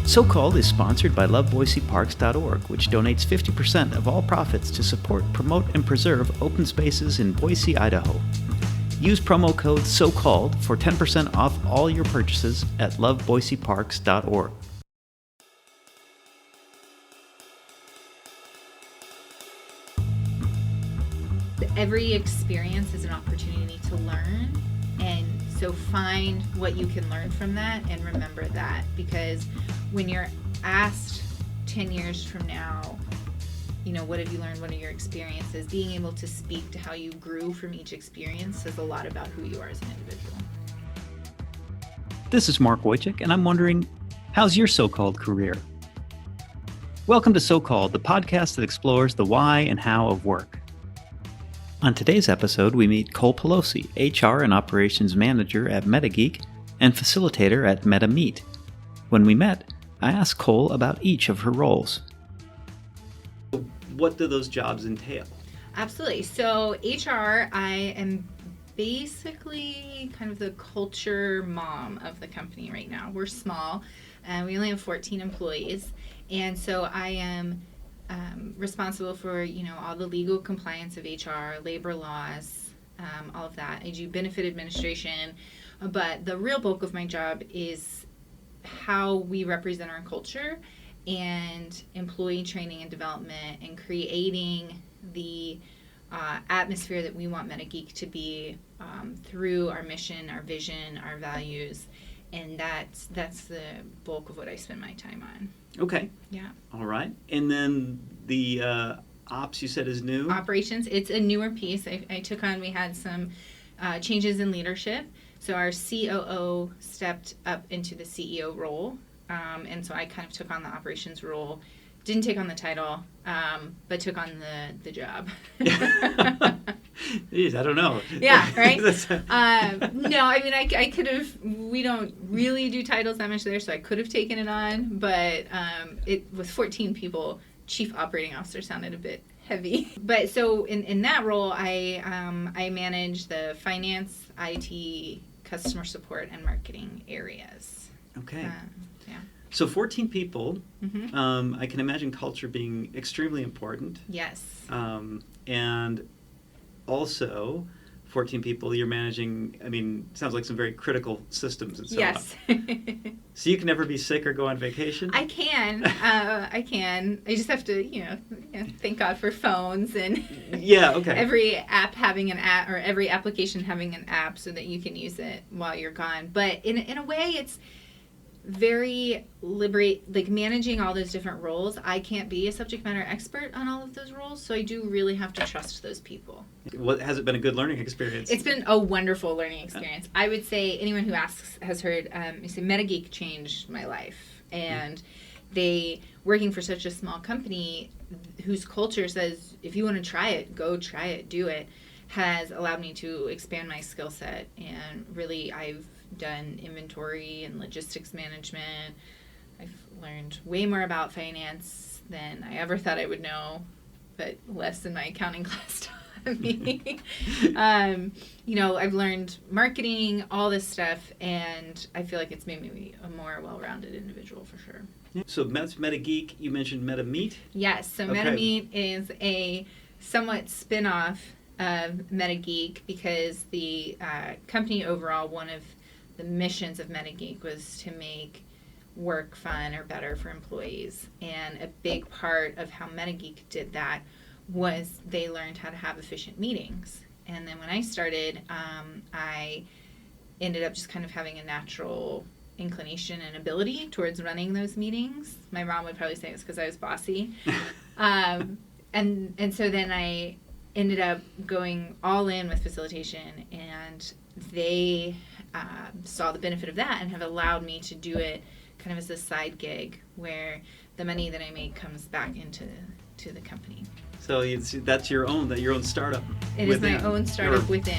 So-Called is sponsored by loveboiseparks.org, which donates 50% of all profits to support, promote, and preserve open spaces in Boise, Idaho. Use promo code SOCALLED for 10% off all your purchases at loveboiseparks.org. Every experience is an opportunity to learn, and so find what you can learn from that and remember that, because when you're asked 10 years from now, what have you learned, what are your experiences, being able to speak to how you grew from each experience says a lot about who you are as an individual. This is Mark Wojcik, and I'm wondering, how's your so-called career? Welcome to So-Called, the podcast that explores the why and how of work. On today's episode, we meet Cole Pelosi, HR and Operations Manager at MetaGeek and Facilitator at MetaMeet. When we met, I asked Cole about each of her roles. What do those jobs entail? Absolutely. So HR, I am basically kind of the culture mom of the company right now. We're small, and we only have 14 employees, and so I am responsible for all the legal compliance of HR, labor laws, all of that. I do benefit administration, but the real bulk of my job is how we represent our culture and employee training and development and creating the atmosphere that we want MetaGeek to be through our mission, our vision, our values, and that's the bulk of what I spend my time on. Okay. Yeah. All right. And then the ops you said is new? Operations, it's a newer piece. I took on, we had some changes in leadership. So our COO stepped up into the CEO role. And so I kind of took on the operations role. Didn't take on the title, but took on the job. Jeez, I don't know. Yeah, right? No, I mean, I could have, we don't really do titles that much there, so I could have taken it on, but it with 14 people, chief operating officer sounded a bit heavy. But so in that role, I manage the finance, IT, customer support, and marketing areas. Okay. Yeah. So 14 people, Mm-hmm. I can imagine culture being extremely important. Yes. And also 14 people, you're managing, sounds like some very critical systems and so Yes. on. So you can never be sick or go on vacation? I can. I just have to, thank God for phones and Yeah, okay. every app having an app, or every application having an app so that you can use it while you're gone. But in a way, it's very like managing all those different roles. I can't be a subject matter expert on all of those roles, so I do really have to trust those people. Has it been a good learning experience? It's been a wonderful learning experience. I would say anyone who asks has heard, MetaGeek changed my life. And they, working for such a small company whose culture says, if you want to try it, go try it, do it, has allowed me to expand my skill set. And really, I've done inventory and logistics management. I've learned way more about finance than I ever thought I would know, but less than my accounting class taught me. I've learned marketing, all this stuff, and I feel like it's made me a more well-rounded individual for sure. So that's MetaGeek. You mentioned MetaMeet? Yes, so Okay. MetaMeet is a somewhat spin-off of MetaGeek because the company overall, one of the missions of MetaGeek was to make work fun or better for employees. And a big part of how MetaGeek did that was they learned how to have efficient meetings. And then when I started, I ended up just kind of having a natural inclination and ability towards running those meetings. My mom would probably say it's because I was bossy. And so then I ended up going all in with facilitation, and they saw the benefit of that and have allowed me to do it kind of as a side gig where the money that I make comes back into the company. So that's your own startup. It is my own startup within.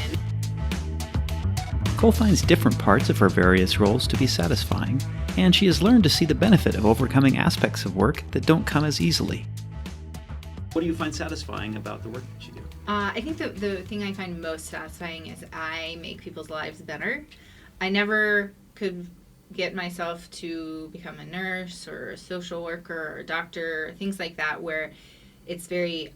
Cole finds different parts of her various roles to be satisfying, and she has learned to see the benefit of overcoming aspects of work that don't come as easily. What do you find satisfying about the work that you do? I think the thing I find most satisfying is I make people's lives better. I never could get myself to become a nurse or a social worker or a doctor, things like that, where it's very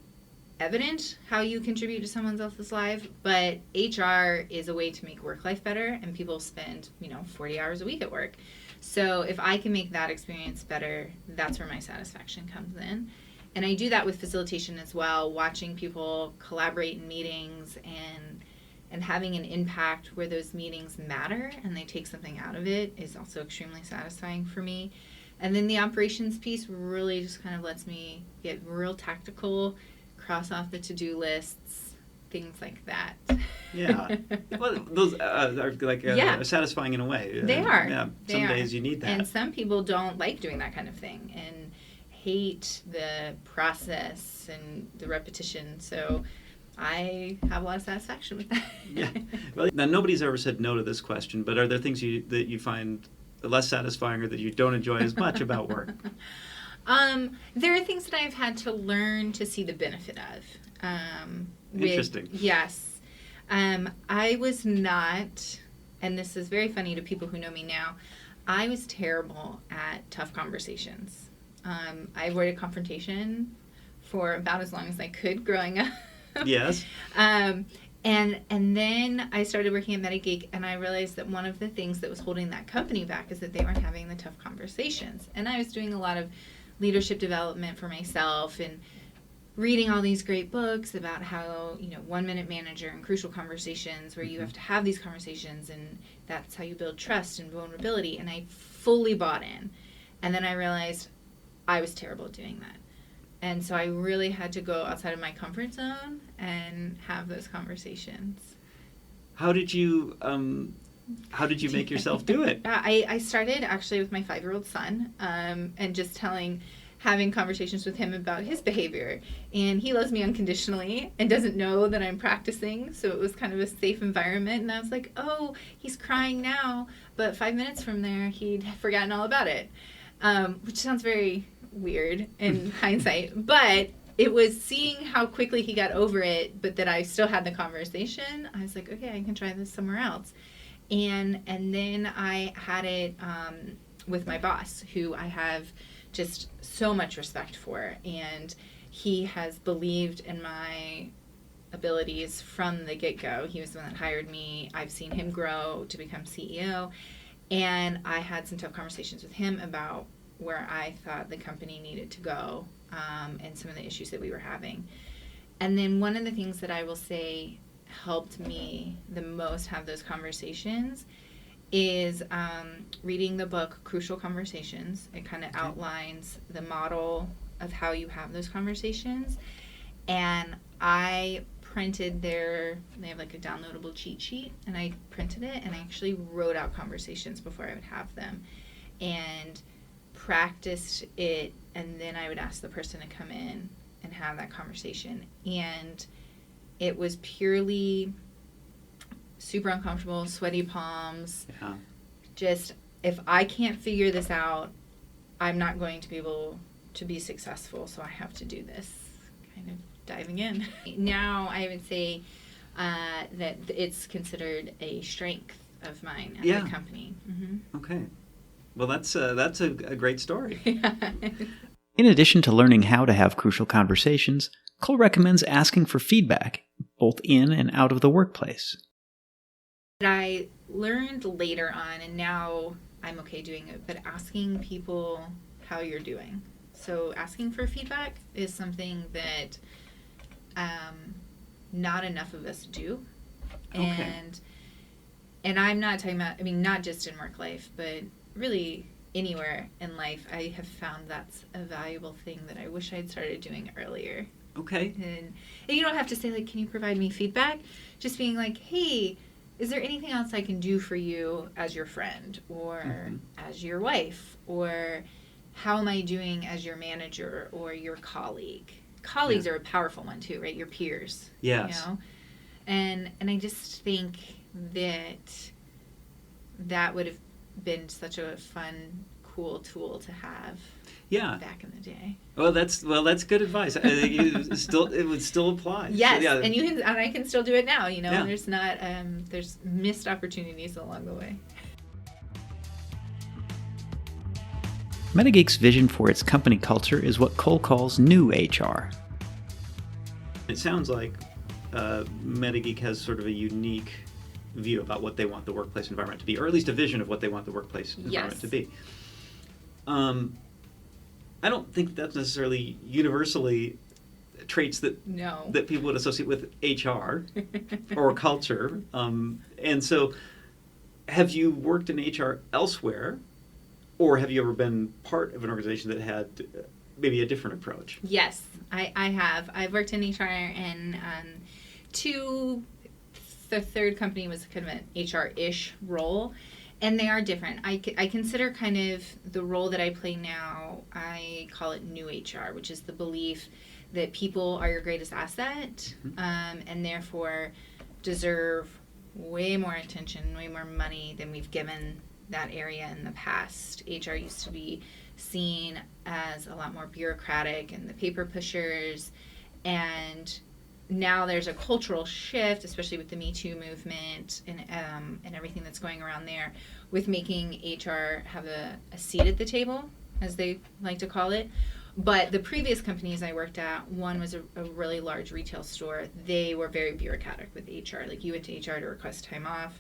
evident how you contribute to someone else's life. But HR is a way to make work life better, and people spend 40 hours a week at work. So if I can make that experience better, that's where my satisfaction comes in. And I do that with facilitation as well, watching people collaborate in meetings and having an impact where those meetings matter and they take something out of it is also extremely satisfying for me. And then the operations piece really just kind of lets me get real tactical, cross off the to-do lists, things like that. Yeah. Well, those are like satisfying in a way. They are. Yeah. Some days you need that. And some people don't like doing that kind of thing and hate the process and the repetition. So I have a lot of satisfaction with that. Yeah. Well, now nobody's ever said no to this question, but are there things that you find less satisfying or that you don't enjoy as much about work? There are things that I've had to learn to see the benefit of. Interesting. Yes. I was not, and this is very funny to people who know me now, I was terrible at tough conversations. I avoided confrontation for about as long as I could growing up. Yes. And then I started working at MetaGeek, and I realized that one of the things that was holding that company back is that they weren't having the tough conversations. And I was doing a lot of leadership development for myself and reading all these great books about how, 1-minute manager and crucial conversations where you have to have these conversations, and that's how you build trust and vulnerability. And I fully bought in. And then I realized I was terrible at doing that. And so I really had to go outside of my comfort zone and have those conversations. How did you make yourself do it? I started actually with my 5-year-old son, and just having conversations with him about his behavior. And he loves me unconditionally and doesn't know that I'm practicing. So it was kind of a safe environment. And I was like, oh, he's crying now, but 5 minutes from there, he'd forgotten all about it. Which sounds very weird in hindsight, but it was seeing how quickly he got over it, but that I still had the conversation. I was like, okay, I can try this somewhere else. And then I had it with my boss, who I have just so much respect for, and he has believed in my abilities from the get-go. He was the one that hired me. I've seen him grow to become CEO, and I had some tough conversations with him about where I thought the company needed to go, and some of the issues that we were having. And then one of the things that I will say helped me the most have those conversations is reading the book Crucial Conversations. It kind of outlines the model of how you have those conversations. And I printed they have like a downloadable cheat sheet, and I printed it and I actually wrote out conversations before I would have them and practiced it, and then I would ask the person to come in and have that conversation. And it was purely super uncomfortable, sweaty palms. Yeah. Just, if I can't figure this out, I'm not going to be able to be successful, so I have to do this. Kind of diving in. Now I would say that it's considered a strength of mine at the company. Mm-hmm. Okay. Well, that's a great story. In addition to learning how to have crucial conversations, Cole recommends asking for feedback, both in and out of the workplace. I learned later on, and now I'm okay doing it, but asking people how you're doing. So asking for feedback is something that not enough of us do. Okay. And I'm not talking about, not just in work life, but really anywhere in life. I have found that's a valuable thing that I wish I'd started doing earlier. Okay. And you don't have to say, like, can you provide me feedback? Just being like, hey, is there anything else I can do for you as your friend or as your wife? Or how am I doing as your manager or your colleague? Colleagues are a powerful one too, right? Your peers. Yes. And I just think that would have been such a fun, cool tool to have back in the day. Well, that's good advice. I think it would still apply. Yes, So, and I can still do it now. Yeah. There's not there's missed opportunities along the way. MetaGeek's vision for its company culture is what Cole calls new HR. It sounds like MetaGeek has sort of a unique view about what they want the workplace environment to be, or at least a vision of what they want the workplace environment to be. I don't think that's necessarily universally traits that people would associate with HR or culture. And so, have you worked in HR elsewhere, or have you ever been part of an organization that had maybe a different approach? Yes, I have. I've worked in HR, and the third company was kind of an HR-ish role, and they are different. I consider kind of the role that I play now, I call it new HR, which is the belief that people are your greatest asset, and therefore deserve way more attention, way more money than we've given that area in the past. HR used to be seen as a lot more bureaucratic and the paper pushers, and now there's a cultural shift, especially with the Me Too movement and everything that's going around there, with making HR have a seat at the table, as they like to call it. But the previous companies I worked at, one was a really large retail store. They were very bureaucratic with HR. Like, you went to HR to request time off,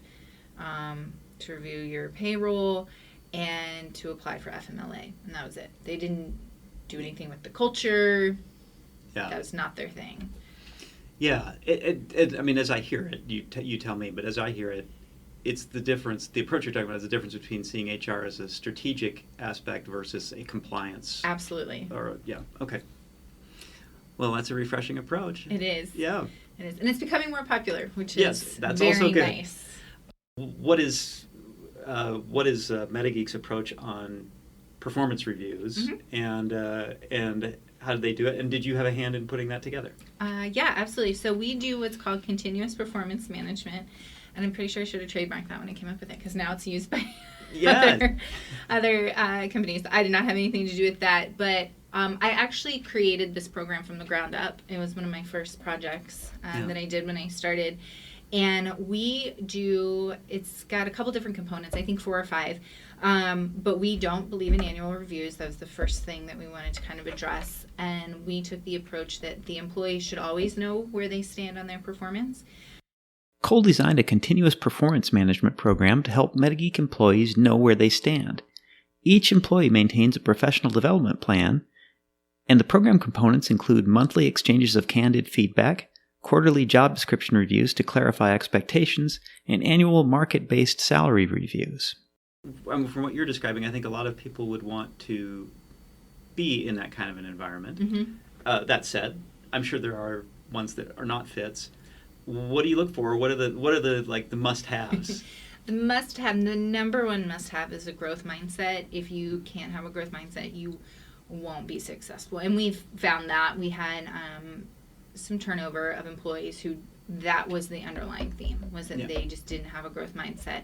to review your payroll, and to apply for FMLA, and that was it. They didn't do anything with the culture. Yeah. That was not their thing. Yeah, I mean, as I hear it, you tell me, but as I hear it, it's the difference, the approach you're talking about is the difference between seeing HR as a strategic aspect versus a compliance. Absolutely. Okay. Well, that's a refreshing approach. It is. Yeah. It is. And it's becoming more popular, which is that's very also good. nice. What is MetaGeek's approach on performance reviews, and how did they do it? And did you have a hand in putting that together? Yeah, absolutely. So we do what's called continuous performance management, and I'm pretty sure I should have trademarked that when I came up with it, because now it's used by other companies. I did not have anything to do with that, but I actually created this program from the ground up. It was one of my first projects that I did when I started. And it's got a couple different components, I think 4 or 5. But we don't believe in annual reviews. That was the first thing that we wanted to kind of address. And we took the approach that the employee should always know where they stand on their performance. Cole designed a continuous performance management program to help MetaGeek employees know where they stand. Each employee maintains a professional development plan, and the program components include monthly exchanges of candid feedback, quarterly job description reviews to clarify expectations, and annual market-based salary reviews. From what you're describing, I think a lot of people would want to be in that kind of an environment. That said, I'm sure there are ones that are not fits. What do you look for? What are the must-haves? The number one must-have is a growth mindset. If you can't have a growth mindset, you won't be successful. And we've found that. We had some turnover of employees who that was the underlying theme, was that they just didn't have a growth mindset.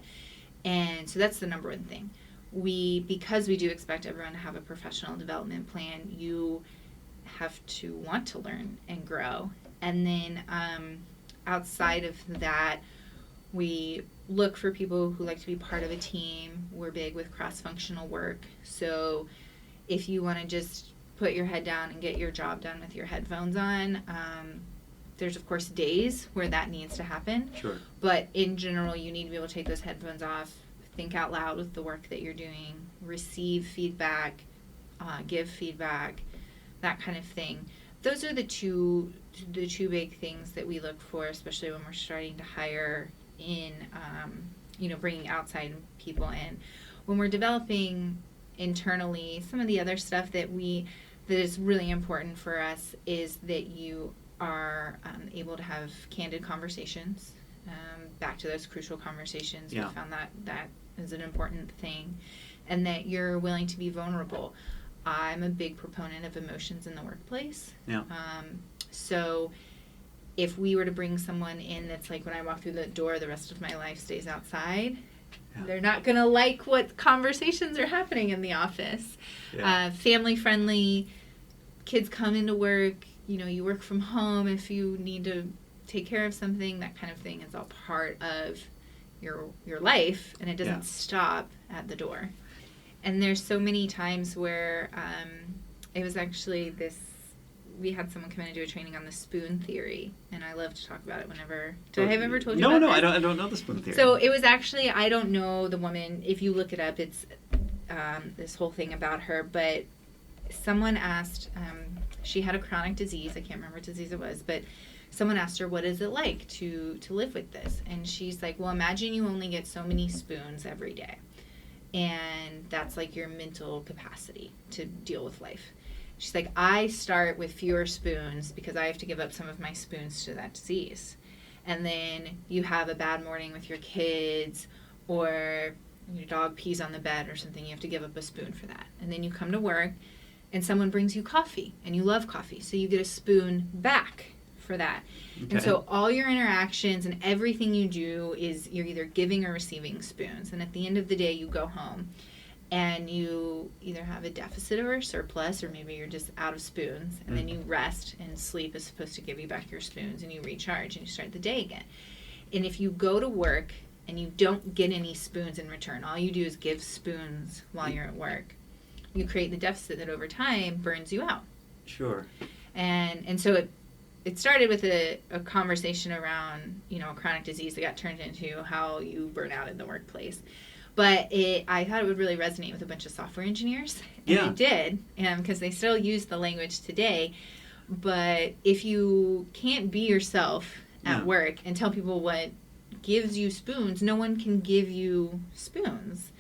And so that's the number one thing. Because we do expect everyone to have a professional development plan, you have to want to learn and grow. And then outside of that, we look for people who like to be part of a team. We're big with cross-functional work. So if you want to just put your head down and get your job done with your headphones on, there's of course days where that needs to happen. Sure. But in general, you need to be able to take those headphones off, think out loud with the work that you're doing, receive feedback, give feedback, that kind of thing. Those are the two big things that we look for, especially when we're starting to hire in, bringing outside people in. When we're developing internally, some of the other stuff that is really important for us is that you are able to have candid conversations. Back to those crucial conversations, we found that is an important thing, and that you're willing to be vulnerable. I'm a big proponent of emotions in the workplace. Yeah. So if we were to bring someone in that's like, when I walk through the door, the rest of my life stays outside, they're not going to like what conversations are happening in the office. Family friendly, kids come into work, you work from home if you need to take care of something, that kind of thing is all part of your life, and it doesn't stop at the door. And there's so many times where it was actually we had someone come in and do a training on the spoon theory, and I love to talk about it whenever. Did I have ever told you about this? No, I don't know the spoon theory. So it was actually, I don't know the woman. If you look it up, it's this whole thing about her. But someone asked, she had a chronic disease. I can't remember what disease it was, but someone asked her, what is it like to live with this? And she's like, well, imagine you only get so many spoons every day. And that's like your mental capacity to deal with life. She's like, I start with fewer spoons because I have to give up some of my spoons to that disease. And then you have a bad morning with your kids, or your dog pees on the bed or something, you have to give up a spoon for that. And then you come to work and someone brings you coffee and you love coffee, so you get a spoon back for that. Okay. And so all your interactions and everything you do is you're either giving or receiving spoons. And at the end of the day, you go home and you either have a deficit or a surplus, or maybe you're just out of spoons, and then you rest, and sleep is supposed to give you back your spoons, and you recharge and you start the day again. And if you go to work and you don't get any spoons in return, all you do is give spoons while you're at work, you create the deficit that over time burns you out. Sure. And so it started with a conversation around, a chronic disease that got turned into how you burn out in the workplace. But I thought it would really resonate with a bunch of software engineers. And it did, because they still use the language today. But if you can't be yourself at work and tell people what gives you spoons, no one can give you spoons.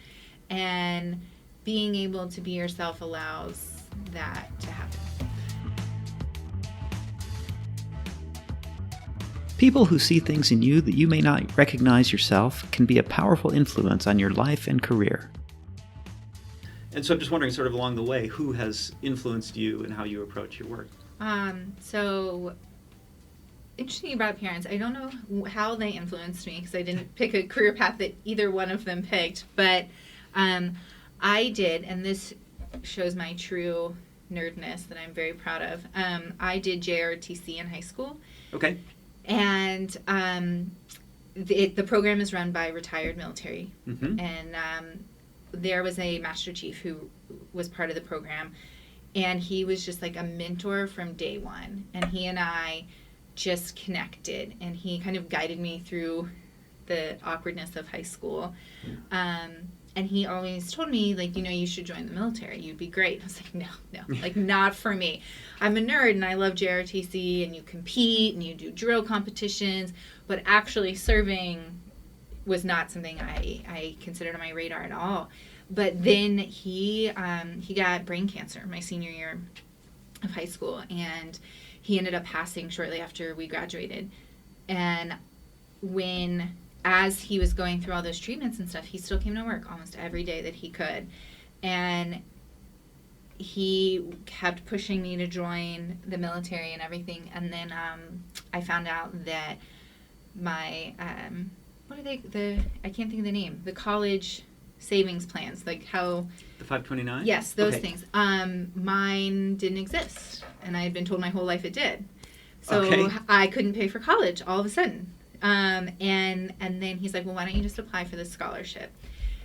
And being able to be yourself allows that to happen. People who see things in you that you may not recognize yourself can be a powerful influence on your life and career. And so I'm just wondering, sort of along the way, who has influenced you and how you approach your work? So interesting about parents. I don't know how they influenced me, because I didn't pick a career path that either one of them picked. But I did, and this shows my true nerdness that I'm very proud of. I did JROTC in high school. Okay. And the program is run by retired military. Mm-hmm. And there was a Master Chief who was part of the program. And he was just like a mentor from day one. And he and I just connected. And he kind of guided me through the awkwardness of high school. And he always told me, like, you should join the military. You'd be great. I was like, no, like, not for me. I'm a nerd, and I love JROTC, and you compete, and you do drill competitions. But actually serving was not something I considered on my radar at all. But then he got brain cancer my senior year of high school, and he ended up passing shortly after we graduated. And as he was going through all those treatments and stuff, he still came to work almost every day that he could. And he kept pushing me to join the military and everything. And then I found out that my, I can't think of the name, the college savings plans, like how... The 529? Yes, those things. Mine didn't exist. And I had been told my whole life it did. So I couldn't pay for college all of a sudden. And then he's like, well, why don't you just apply for this scholarship?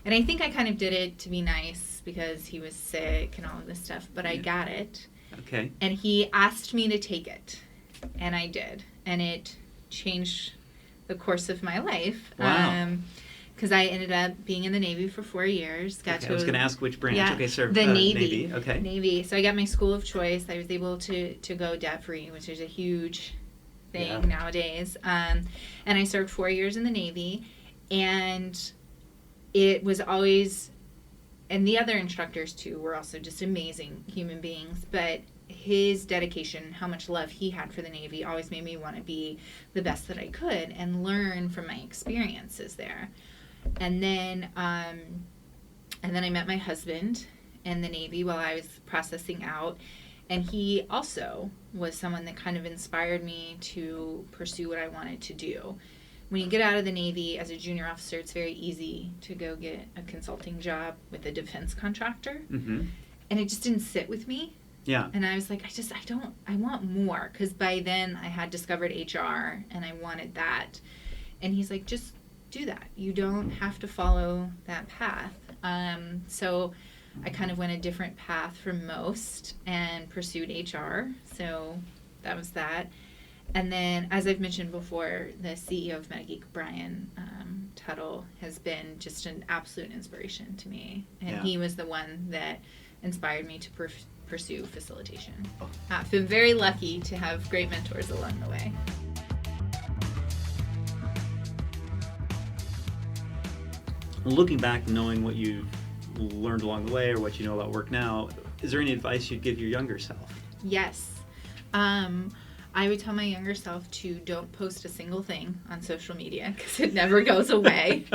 And I think I kind of did it to be nice because he was sick and all of this stuff, but I got it. Okay. And he asked me to take it, and I did. And it changed the course of my life. Wow. Because I ended up being in the Navy for 4 years. I was going to ask which branch. Yeah, okay, sir. The Navy. Okay. Navy. So I got my school of choice. I was able to go debt-free, which is a huge thing nowadays. And I served 4 years in the Navy, and it was always, and the other instructors too were also just amazing human beings, but his dedication, how much love he had for the Navy, always made me want to be the best that I could and learn from my experiences there. And then I met my husband in the Navy while I was processing out. And he also was someone that kind of inspired me to pursue what I wanted to do. When you get out of the Navy as a junior officer, it's very easy to go get a consulting job with a defense contractor. Mm-hmm. And it just didn't sit with me. Yeah. And I was like, I want more. Because by then I had discovered HR and I wanted that. And he's like, just do that. You don't have to follow that path. So I kind of went a different path from most and pursued HR. So that was that. And then, as I've mentioned before, the CEO of MetaGeek, Brian Tuttle, has been just an absolute inspiration to me. And he was the one that inspired me to pursue facilitation. I've been very lucky to have great mentors along the way. Looking back, knowing what you've learned along the way or what you know about work now, is there any advice you'd give your younger self? Yes. I would tell my younger self to don't post a single thing on social media because it never goes away.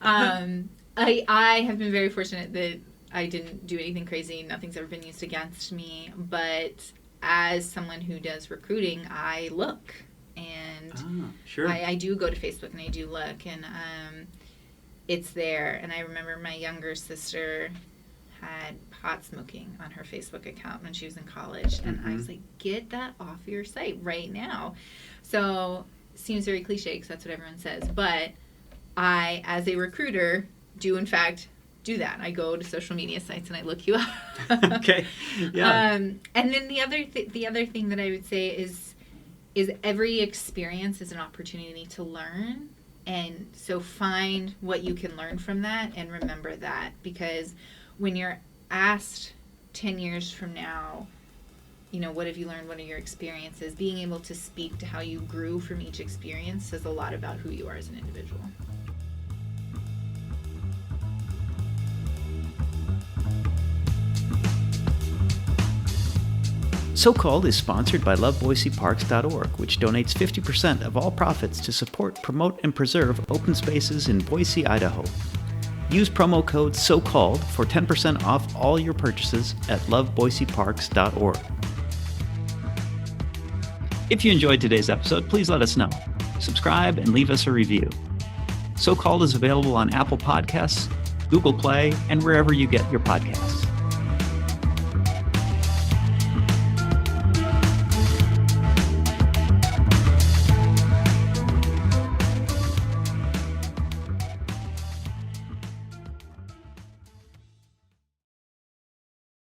I have been very fortunate that I didn't do anything crazy. Nothing's ever been used against me. But as someone who does recruiting, I look. And I do go to Facebook and I do look. And it's there. And I remember my younger sister had pot smoking on her Facebook account when she was in college. And I was like, get that off your site right now. So it seems very cliche because that's what everyone says. But I, as a recruiter, do in fact do that. I go to social media sites and I look you up. Okay. Yeah. And then the other thing that I would say is every experience is an opportunity to learn. And so find what you can learn from that and remember that, because when you're asked 10 years from now, what have you learned? What are your experiences? Being able to speak to how you grew from each experience says a lot about who you are as an individual. So Called is sponsored by LoveBoiseParks.org, which donates 50% of all profits to support, promote, and preserve open spaces in Boise, Idaho. Use promo code SOCALLED for 10% off all your purchases at LoveBoiseParks.org. If you enjoyed today's episode, please let us know. Subscribe and leave us a review. So Called is available on Apple Podcasts, Google Play, and wherever you get your podcasts.